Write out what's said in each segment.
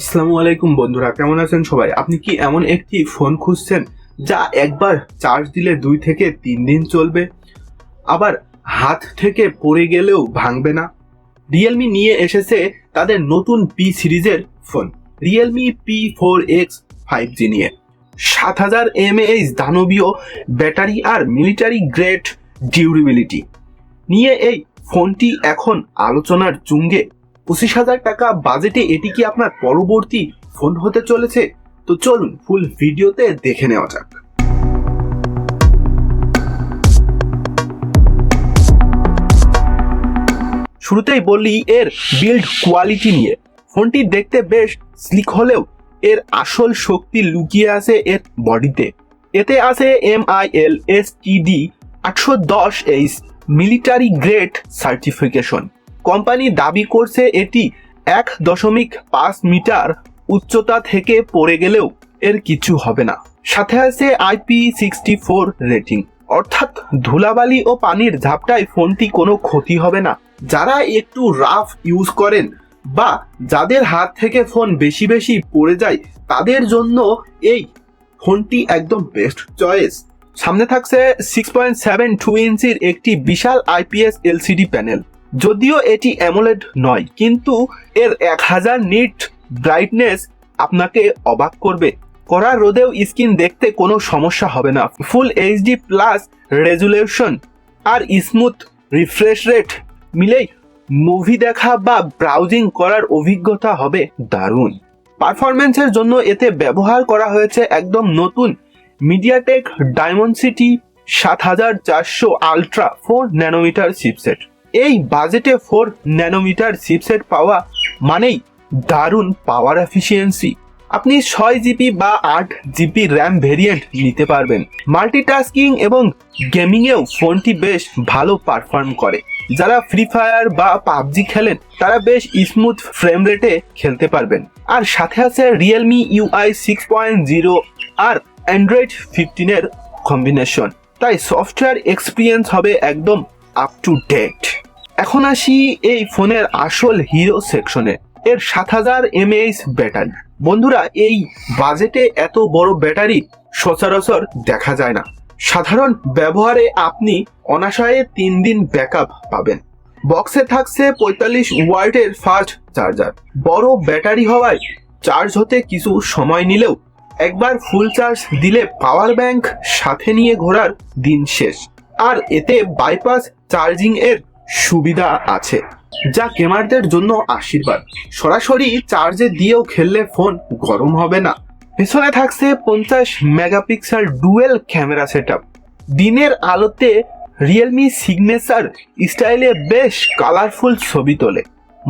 আসসালামু আলাইকুম বন্ধুরা, কেমন আছেন সবাই? আপনি কি এমন একটি ফোন খুঁজছেন যা একবার চার্জ দিলে 2 থেকে 3 দিন চলবে, আবার হাত থেকে পড়ে গেলেও ভাঙবে না? রিয়েলমি নিয়ে এসেছে তাদের নতুন পি সিরিজের ফোন, রিয়েলমি P4X 5G নিয়ে 7000 mAh দানবীয় ব্যাটারি আর মিলিটারি গ্রেড ডিউরেবিলিটি নিয়ে এই ফোনটি এখন আলোচনার তুঙ্গে। 25,000 টাকা বাজেটে এটি কি আপনার পরবর্তী ফোন হতে চলেছে? তো চলুন ফুল ভিডিওতে দেখে নেওয়া যাক। শুরুতেই বলি এর বিল্ড কোয়ালিটি নিয়ে। ফোনটি দেখতে বেশ স্লিক হলেও এর আসল শক্তি লুকিয়ে আছে এর বডিতে। এতে আছে MIL-STD 810H military grade certification. Company দাবি করছে এটি 1.5 মিটার উচ্চতা থেকে পড়ে গেলেও এর কিছু হবে না। সাথে আছে IP64 রেটিং, অর্থাৎ ধুলাবালি ও পানির ঝাপটায় ফোনটি কোনো ক্ষতি হবে না। যারা একটু রাফ ইউজ করেন বা যাদের হাত থেকে ফোন বেশি বেশি পড়ে যায় তাদের জন্য এই ফোনটি একদম বেস্ট চয়েস। সামনে থাকছে 6.72 ইঞ্চির একটি বিশাল IPS LCD প্যানেল। যদিও এটি অ্যামোলেড নয়, কিন্তু এর 1000 নিট ব্রাইটনেস আপনাকে অবাক করবে। কড়া রোদেও স্ক্রিন দেখতে কোনো সমস্যা হবে না। ফুল HD প্লাস রেজুলেশন আর স্মুথ রিফ্রেশ রেট মিলেই মুভি দেখা বা ব্রাউজিং করার অভিজ্ঞতা হবে দারুণ। পারফরমেন্সের জন্য এতে ব্যবহার করা হয়েছে একদম নতুন MediaTek Dimensity 7400 ultra 4 nanometre chipset. এই বাজেটে 4 ন্যানোমিটার চিপসেট পাওয়া মানেই দারুণ পাওয়ার এফিসিয়েন্সি। আপনি 6GB বা 8GB র্যাম ভেরিয়েন্ট নিতে পারবেন। মাল্টিটাস্কিং এবং গেমিংয়েও ফোনটি বেশ ভালো পারফর্ম করে। যারা ফ্রি ফায়ার বা পাবজি খেলেন তারা বেশ স্মুথ ফ্রেম রেটে খেলতে পারবেন। আর সাথে আছে রিয়েলমি UI 6.0 আর অ্যান্ড্রয়েড 15 এর কম্বিনেশন, তাই সফটওয়্যার এক্সপিরিয়েন্স হবে একদম আপ টু ডেট। এখন আসি এই ফোনের আসল হিরো সেকশনে, এর 7000 mAh ব্যাটারি। বন্ধুরা, এই বাজেটে এত বড় ব্যাটারি সচরাচর দেখা যায় না। সাধারণ ব্যবহারে আপনি অনায়াসে 3 দিন ব্যাকআপ পাবেন। বক্সে থাকছে 45 ওয়াটের ফাস্ট চার্জার। বড় ব্যাটারি হওয়ায় চার্জ হতে কিছু সময় নিলেও একবার ফুল চার্জ দিলে পাওয়ার ব্যাংক সাথে নিয়ে ঘোরার দিন শেষ। আর এতে বাইপাস চার্জিং এর সুবিধা আছে, যা গেমারদের জন্য আশীর্বাদ। সরাসরি চার্জে দিয়েও খেললে ফোন গরম হবে না। পেছনে থাকছে 50 মেগাপিক্সেল ডুয়েল ক্যামেরা সেটআপ। দিনের আলোতে রিয়েলমি সিগনেচার স্টাইলে বেশ কালারফুল ছবি তোলে।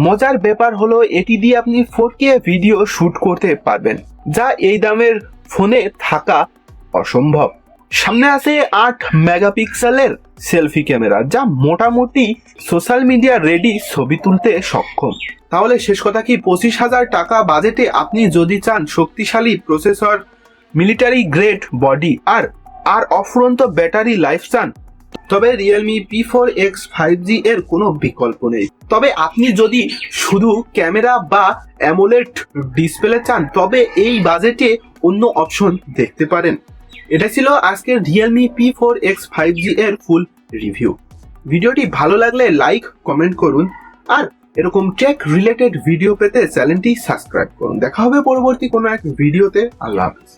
মজার ব্যাপার হলো এটি দিয়ে আপনি 4K ভিডিও শুট করতে পারবেন, যা এই দামের ফোনে থাকা অসম্ভব। সামনে আছে 8 মেগাপিক্সেলের সেলফি ক্যামেরা, যা মোটামুটি সোশ্যাল মিডিয়া রেডি ছবি তুলতে সক্ষম। তাহলে শেষ কথা কি, 25,000 টাকা বাজেটে আপনি যদি চান শক্তিশালী প্রসেসর, মিলিটারি গ্রেড বডি আর অফুরন্ত ব্যাটারি লাইফ চান, তবে রিয়েলমি P4X 5G এর কোনো বিকল্প নেই। তবে আপনি যদি শুধু ক্যামেরা বা অ্যামোলেড ডিসপ্লে চান তবে এই বাজেটে অন্য অপশন দেখতে পারেন। এটা ছিল আজকের রিয়েলমি P4X 5G এর ফুল রিভিউ। ভিডিওটি ভালো লাগলে লাইক কমেন্ট করুন আর এরকম টেক রিলেটেড ভিডিও পেতে চ্যানেলটি সাবস্ক্রাইব করুন। দেখা হবে পরবর্তী কোনো এক ভিডিওতে। আল্লাহ হাফেজ।